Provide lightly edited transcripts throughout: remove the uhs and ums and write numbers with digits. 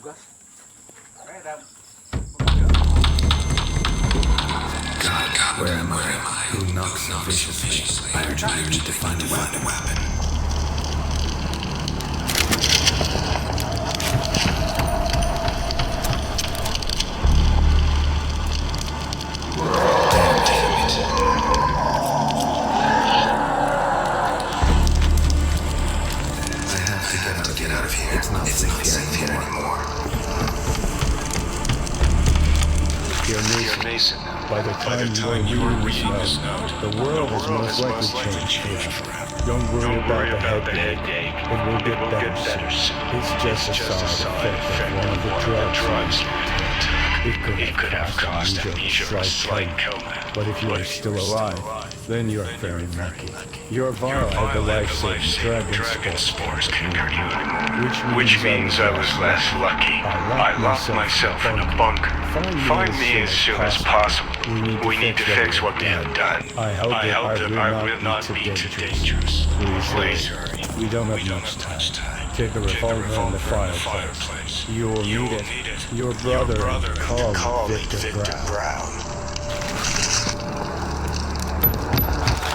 God, where am I? Who knocks so viciously? I urge you to find a weapon. Get out of here. It's not safe here anymore. Dear Mason, by the time you are reading this note, the world is most likely changed forever. Don't worry about the headache. It will get better soon. It's just a side effect of one of the drugs. It could have caused amnesia or a slight coma. But if you are still alive, then you are very lucky. Your vial had the life-saving dragon spores can't hurt you anymore. Which means I was less lucky. I locked myself in a bunker. Find me as soon as possible. We need to fix what we have done. I hope that I will not be too dangerous. Please hurry. We don't have much time. Take the revolver from the fireplace. You will need it. Your brother called Victor Brown.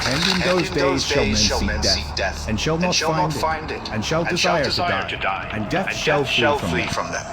And in those days shall men seek death, and shall not find it, and shall desire to die, and death shall flee from them.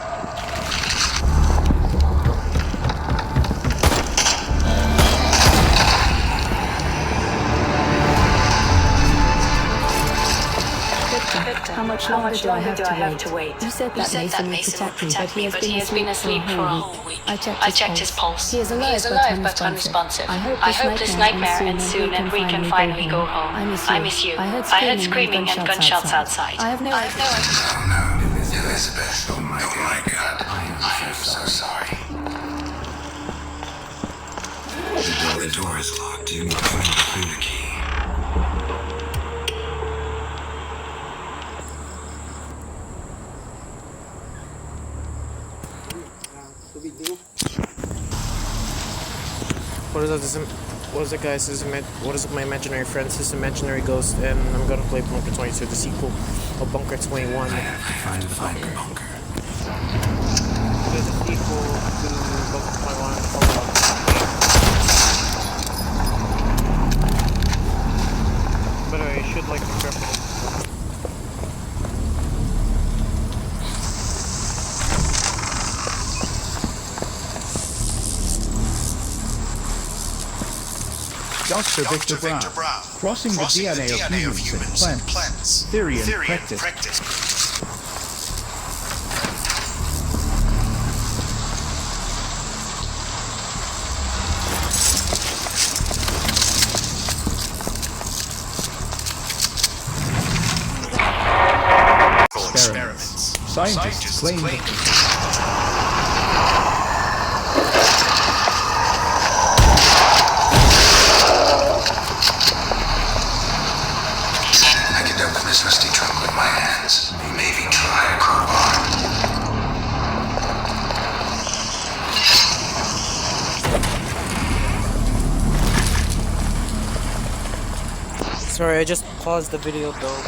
How much longer do I have to wait? You said that Mason would protect me, but he has been asleep for a whole week. I checked his pulse. He is alive but unresponsive. I hope this nightmare ends soon and we can finally go home. I miss you. I heard screaming and gunshots outside. I have no idea. Oh no, Elizabeth, oh my God, I am so sorry. The door is locked. You must find the key. What is it, guys? What is it, my imaginary friends? This imaginary ghost, and I'm gonna play Bunker 22, the sequel of Bunker 21. I have to find the bunker. It is a sequel to Bunker 21. But I should like be careful. Dr. Victor Brown, crossing the DNA of humans and plants, theory and practice. Experiments. Scientists claim that this rusty drum with my hands. Maybe try a crowbar. Sorry, I just paused the video though.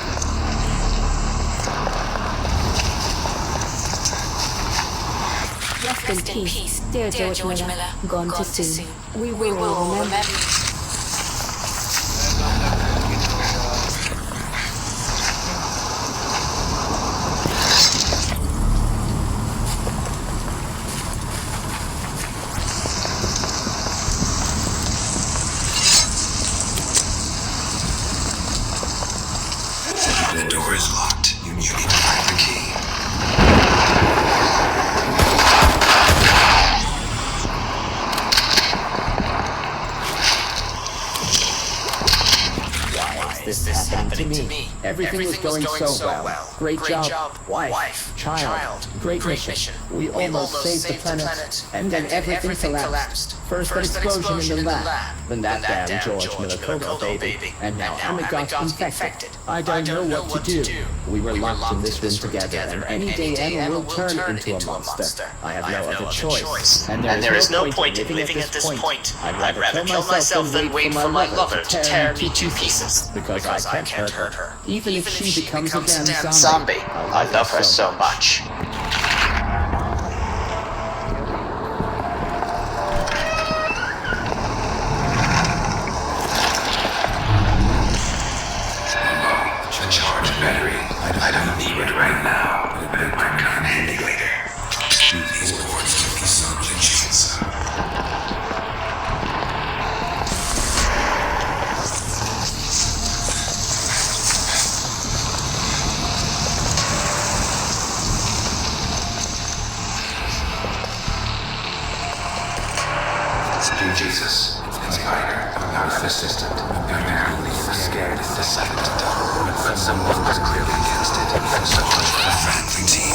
Rest in peace, dear George Miller, gone too soon. We will remember. The door is locked. You need to find the key. Why is this happening to me? Everything was going so well. Great job, wife, child, great mission. We almost saved the planet, and then everything collapsed. First an explosion in the lab, then that damn George Miller Cobra baby, and now Emmett got infected. I don't know what to do. We were locked in this room together, and any day Emma will turn into a monster. I have no other choice, and there is no point in living at this point. I'd rather kill myself than wait for my lover to tear me to pieces, because I can't hurt her. Even if she becomes a damn zombie, I love her so much. recharge the battery. I don't need it right now, but it might come in handy later. These boards give me some glitches. Jesus, Spider, I'm not an assistant. Apparently he was scared and decided to die. But someone was clearly against it. And so much for a friendly team.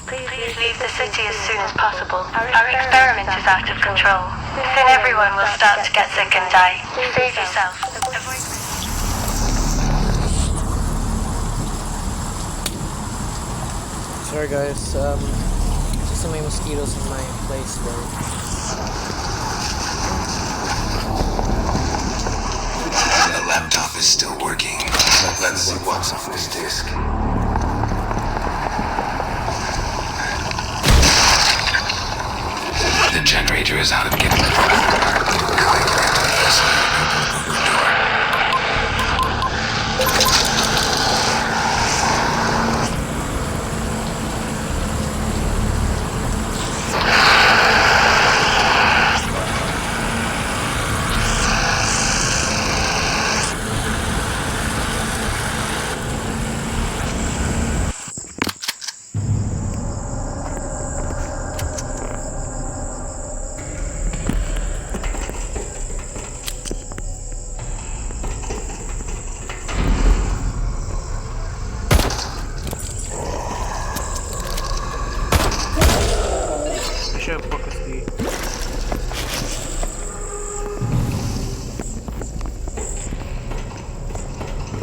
Please leave the city as soon as possible. Our experiment is out of control. Soon everyone will start to get sick and die. Save yourself. Sorry guys, just so many mosquitoes in my place though. The laptop is still working. Let's see what's on this disk. The generator is out of giving the power.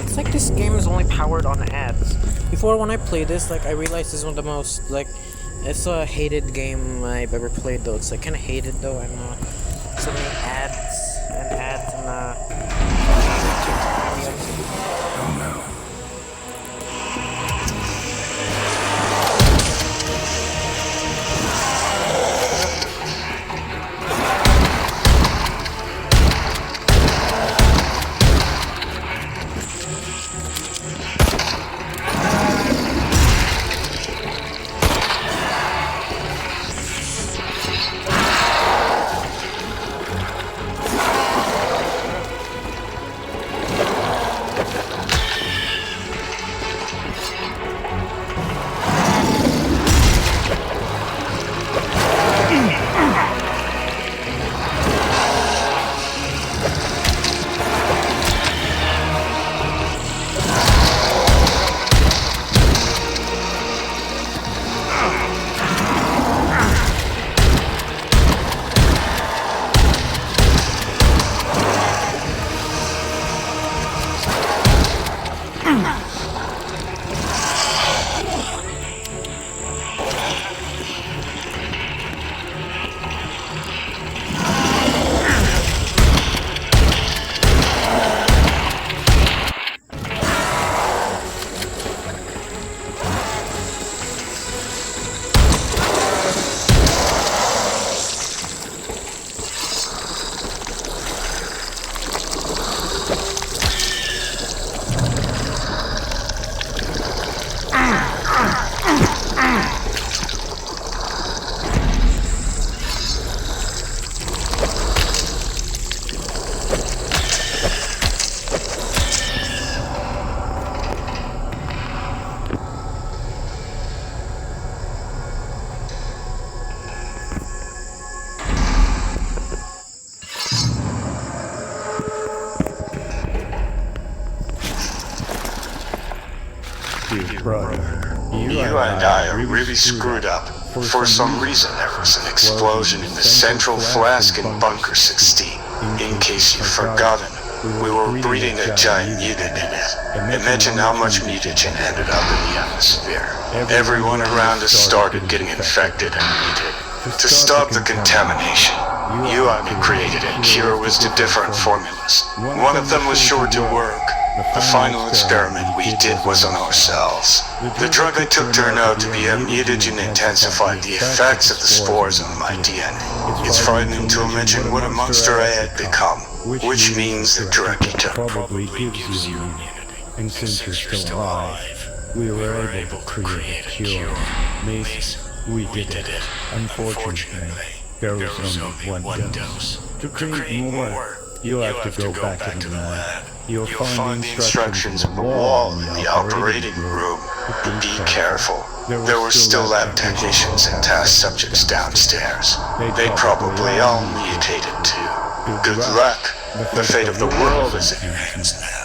It's like this game is only powered on ads. Before, when I played this, like I realized this is one of the most like it's a hated game I've ever played. Though it's like kind of hated though. I'm not so many ads and Oh no. Dear brother, You and I are really screwed up. For some reason, there was an explosion in the central flask in Bunker 16. In case you've forgotten, We were breeding a giant mutant in it. Imagine how much mutagen ended up in the atmosphere. Everyone around us started getting infected and muted. To stop the contamination, Yuan created a cure with the different formulas. One of them was sure to work. The final experiment we did was on ourselves. The drug I took turned out to be a mutagen intensified the effects of the spores on my DNA. It's frightening to imagine what a monster I had become, which means the drug he took probably gives you immunity. And since you're still alive, we were able to create a cure. Mason, we did it. Unfortunately, there was only one dose. To create more, you'll have to go back in the lab. You'll find the instructions on the wall in the operating room. Be careful. There were still lab technicians and test subjects downstairs. They probably all mutated too. Good luck. The fate of the world is in your hands now.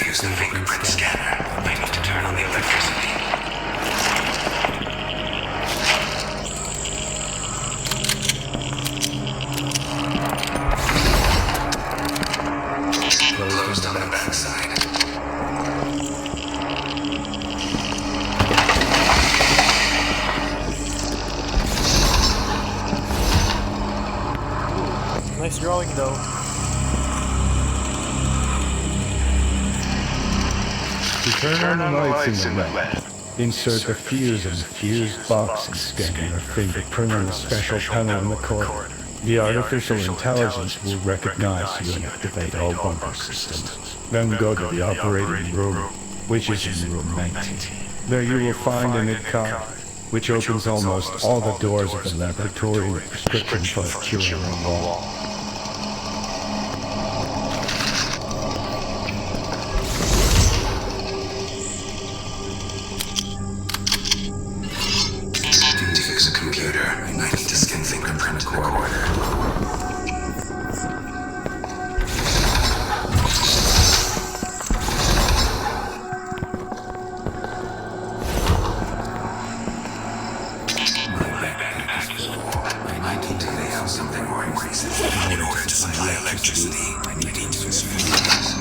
Use the fingerprint scanner. I need to turn on the electricity. Closed on the backside. Nice drawing though. To turn on the lights in the lab, insert the fuse in the fuse box and scan your fingerprint on the special panel in the corridor. The artificial intelligence will recognize you and activate all bunker systems. Then go to the operating room, which is in room 19. There you will find an ID card, which opens almost all the doors of the laboratory with prescription for a cure on the wall. Something more increases. In order to supply electricity, I need to use fuses.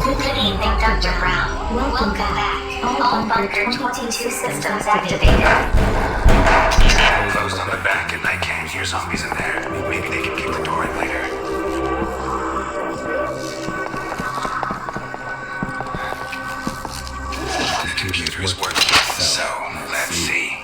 Good evening, Dr. Brown. Welcome back. All Bunker 22 systems activated. Closed on the back and I can't hear zombies in there. Maybe they can keep the door in later. The computer is working, so let's see.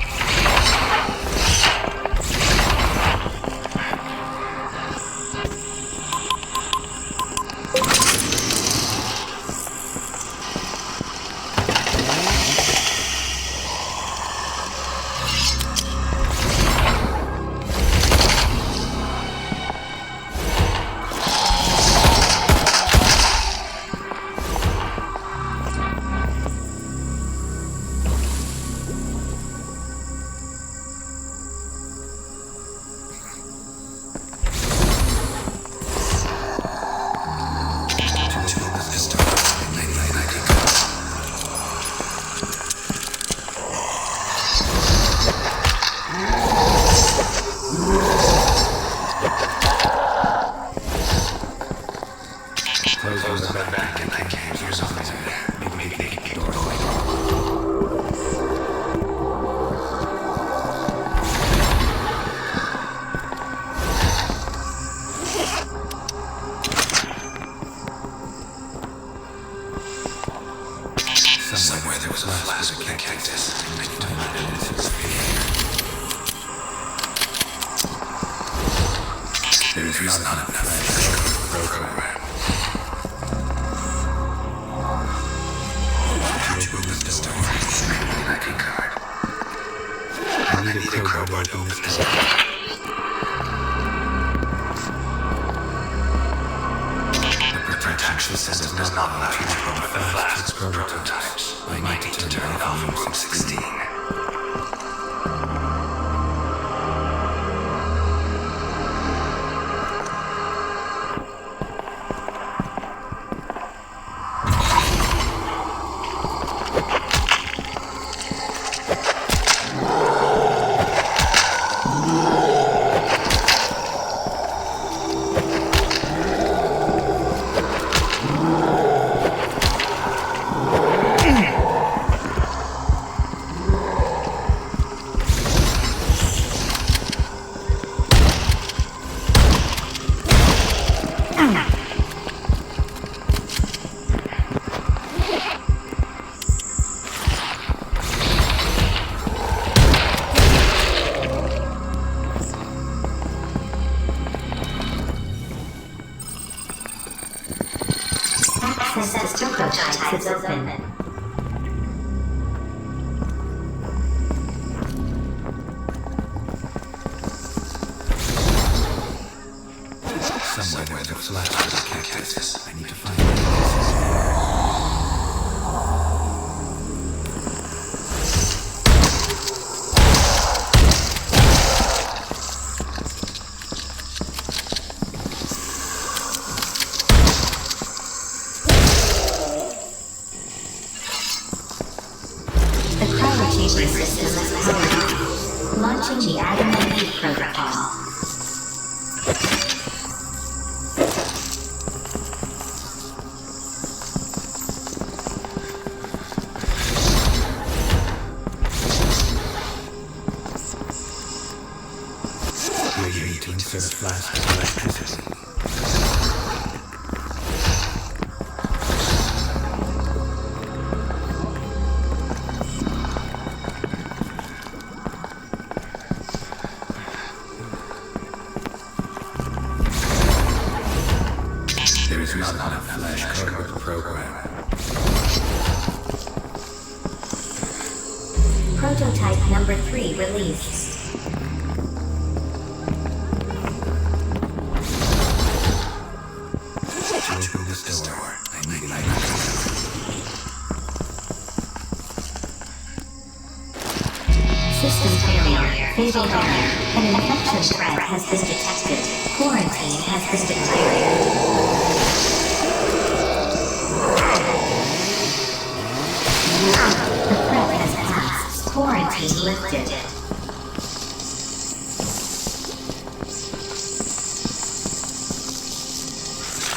There is not enough program. To open the door, I need a card. I need a crowbar to open this door. The protection system does not allow you to open the flask's prototypes. I need to turn it off in room 16. Access to prototypes is open. Somewhere there's a flask with a cactus. I need to find it. The cryochambering system is powered on. Launching the Adam and Eve protocol. We need to insert a flask of electricity. There is not enough flash code with the program. Prototype number 3 released. To open this door, I need an item. System failure. Fatal error. An infection threat has been detected. Quarantine has been declared. The threat has passed. Quarantine lifted.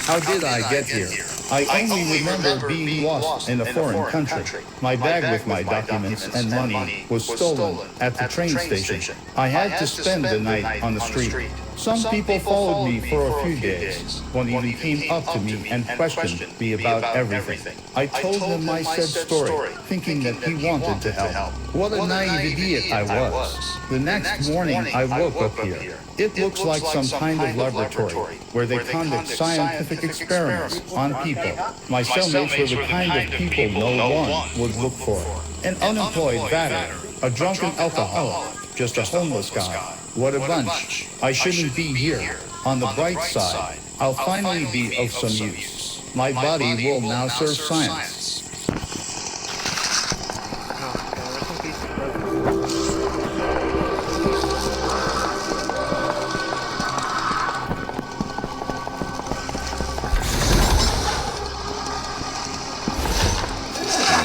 How did I get here? I only remember being lost in a foreign country. My bag with my documents and money was stolen at the train station. I had to spend the night on the street. Some people followed me for a few days. One even came up to me and questioned me about everything. I told him my said story, thinking that he wanted to help. What a naive idiot I was. The next morning I woke up here. It looks like some kind of laboratory where they conduct scientific experiments on people. My cellmates were the kind of people no one would look for. An unemployed vatter, a drunken alcoholic, just a homeless guy. What a bunch. I shouldn't be here. On the bright side, I'll finally be of some use. My body will now serve science.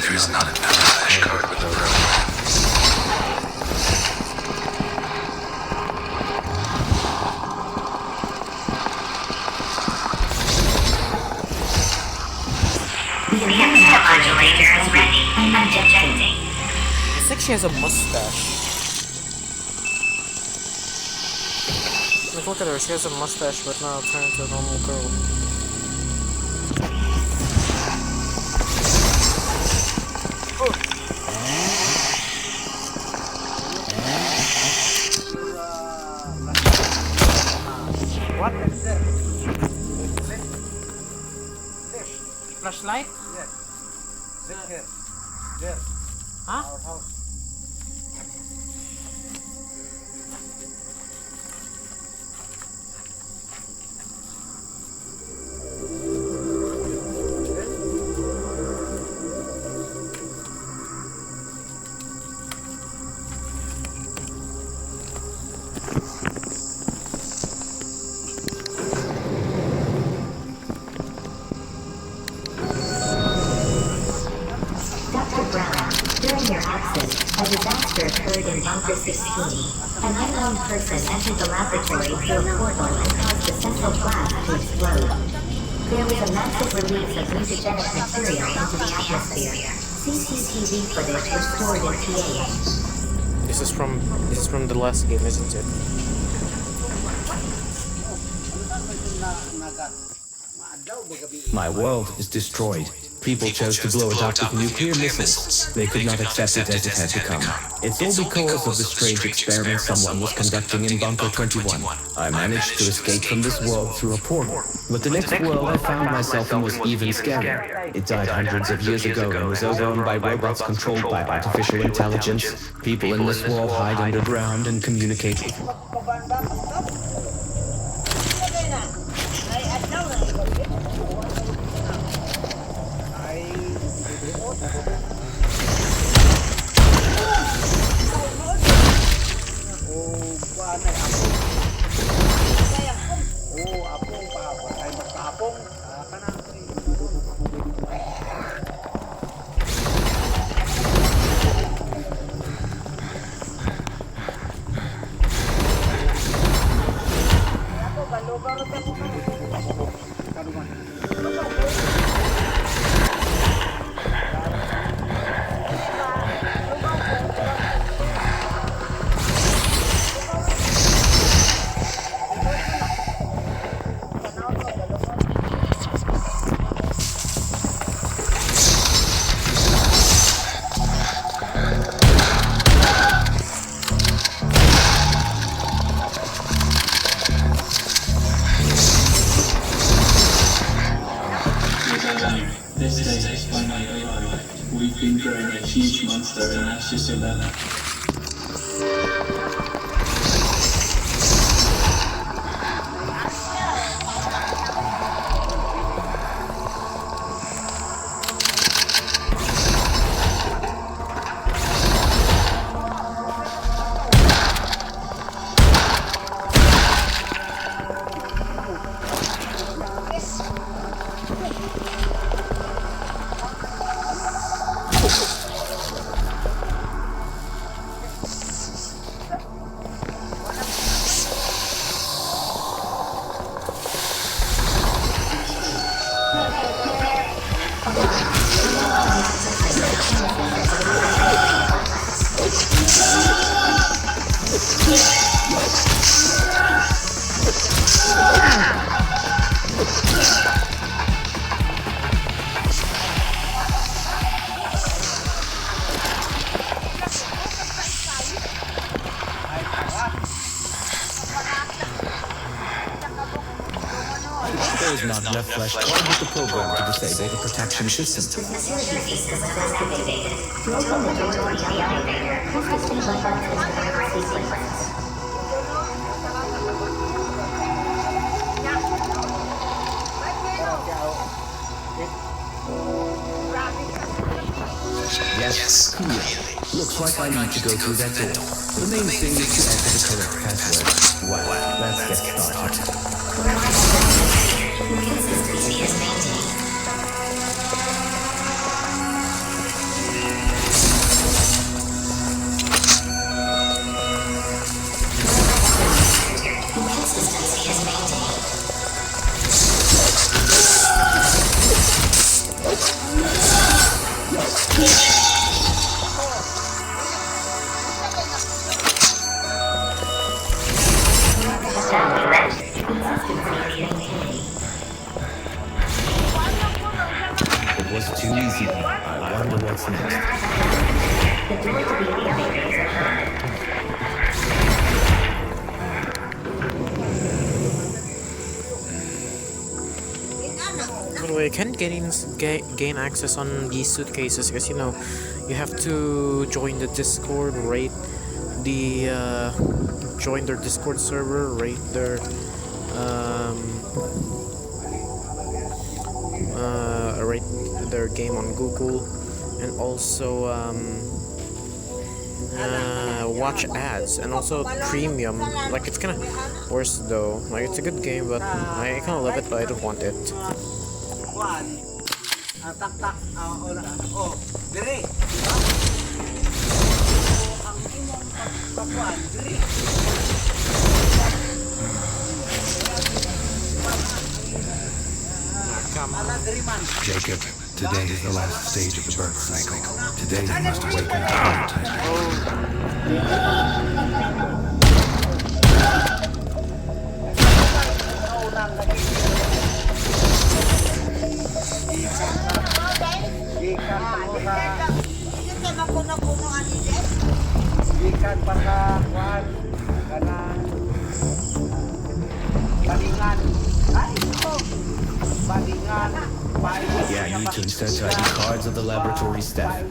There is not enough flash code with the program. The Emitter modulator is ready. I'm injecting. It's like she has a mustache. Like, look at her, she has a mustache but now turned into a normal girl. What? flashlight? Yes. Look here. There. Huh? Our house. Dr. Brown, during your absence, a disaster occurred in Bunker 16. An unknown person entered the laboratory through a portal and caused the central glass to explode. There was a massive release of mutagenic material into the atmosphere. CCTV footage was stored in TA. This is from the last game, isn't it? My world is destroyed. People chose to blow it up with nuclear missiles. They could not accept it as it had become. It's all because of the strange experiment someone was conducting in Bunker 21. I managed to escape from this world through a portal. But the next world I found myself in was even scarier. It died hundreds of years ago and was overrun by robots controlled by artificial intelligence. People in this world hide underground and communicate with This day has finally arrived. We've been growing a huge monster in Ashes 11. There is not enough flesh to with the program to disable the protection system. The facility system was activated. To open the door to the elevator, press the C button to start the sequence. Yes, clearly. Looks like I need to go through that door. The main thing is to enter the correct password. Well, let's get started. Consistency is maintained. Consistency is maintained. So I can't gain access on these suitcases because you know you have to join the Discord, rate the join their Discord server, rate their rate their game on Google, and also watch ads, and also premium. Like, it's kind of worse though. Like, it's a good game, but I kind of love it, but I don't want it. Jacob, today is the last stage of the birth cycle. Today you must awaken to Yeah, you need to insert ID cards of the laboratory staff.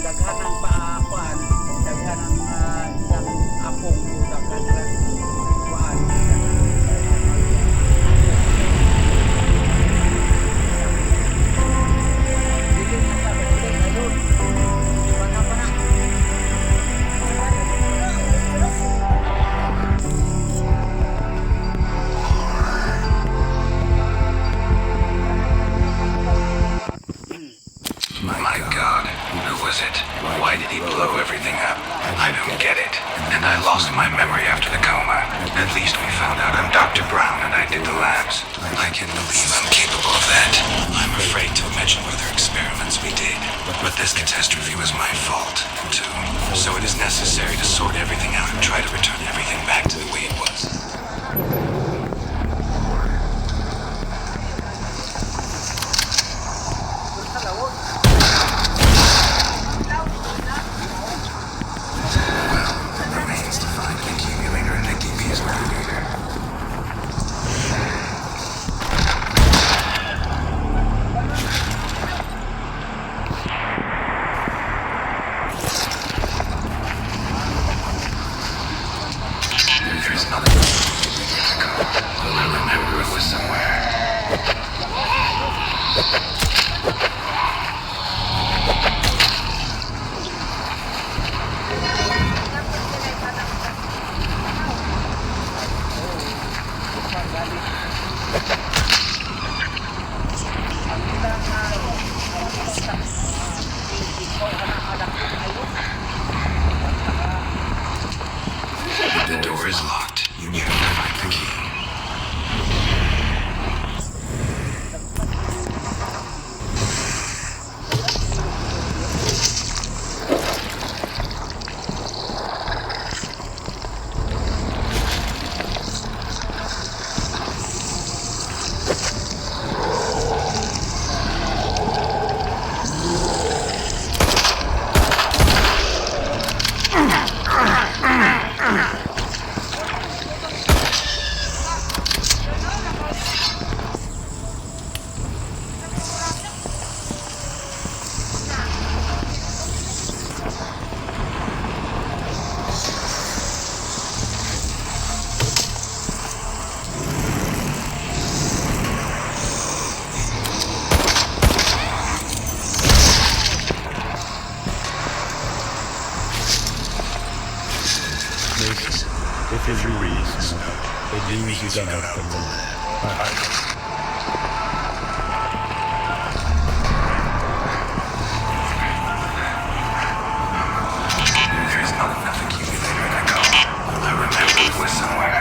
daghan ng paakuan, daghan ng isang apong and I lost my memory after the coma. At least we found out I'm Dr. Brown and I did the labs. I can't believe I'm capable of that. I'm afraid to mention other experiments we did, but this catastrophe was my fault, too. So it is necessary to sort everything out and try to return everything back to the way it was. The door is locked. You need to find the key. If you read, it means you don't have to live. There's not enough accumulator to go. I remember it was somewhere.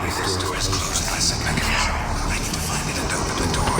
This door is closed by some mechanism. I need to find it and open the door.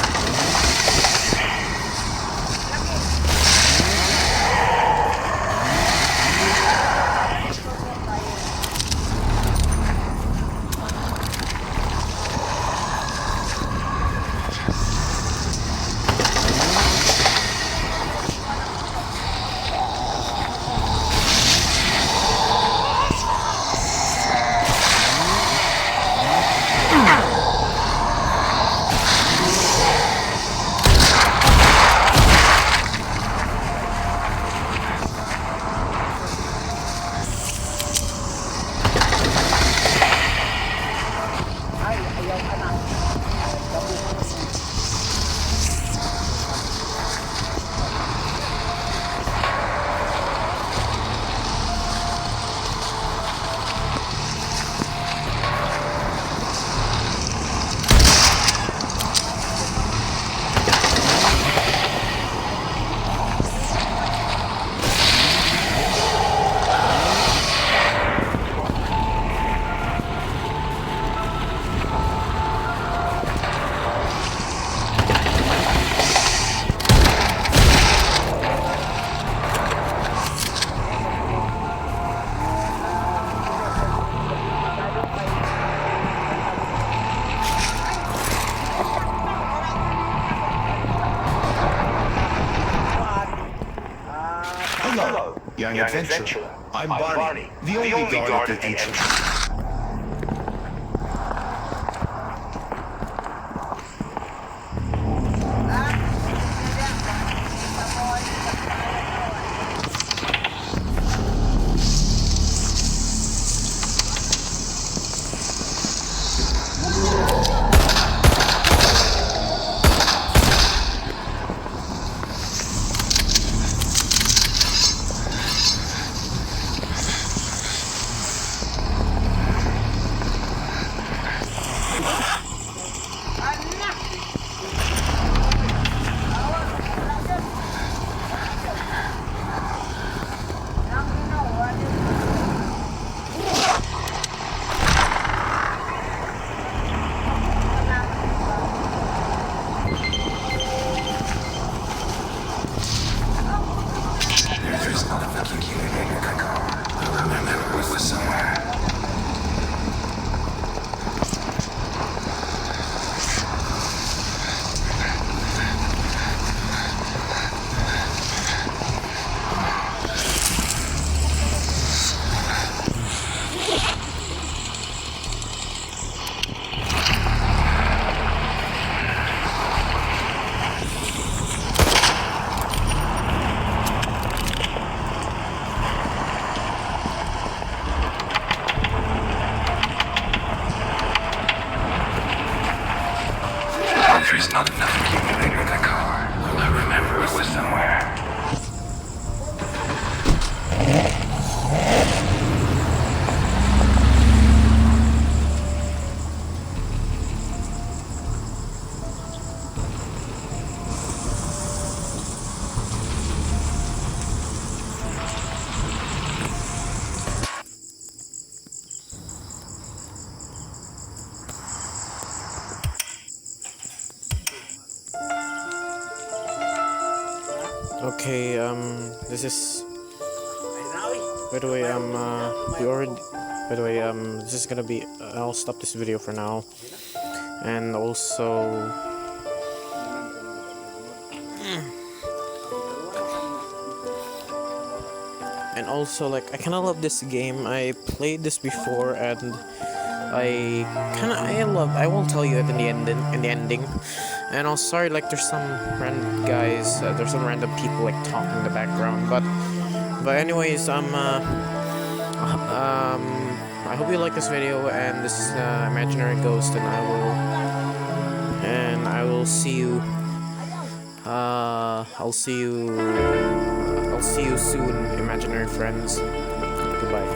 young adventurer. I'm Barney, the only guard at the entrance. There's not enough accumulator in the car. I remember it was somewhere. Okay, this is... By the way, we already... By the way, this is gonna be... I'll stop this video for now. And also... And also, like, I kinda love this game. I played this before, and I will tell you at the ending. And also, sorry, like, there's some random guys, there's some random people, like, talking in the background, but anyways, I hope you like this video, and this is Imaginary Ghost, and I will see you, I'll see you soon, imaginary friends. Goodbye.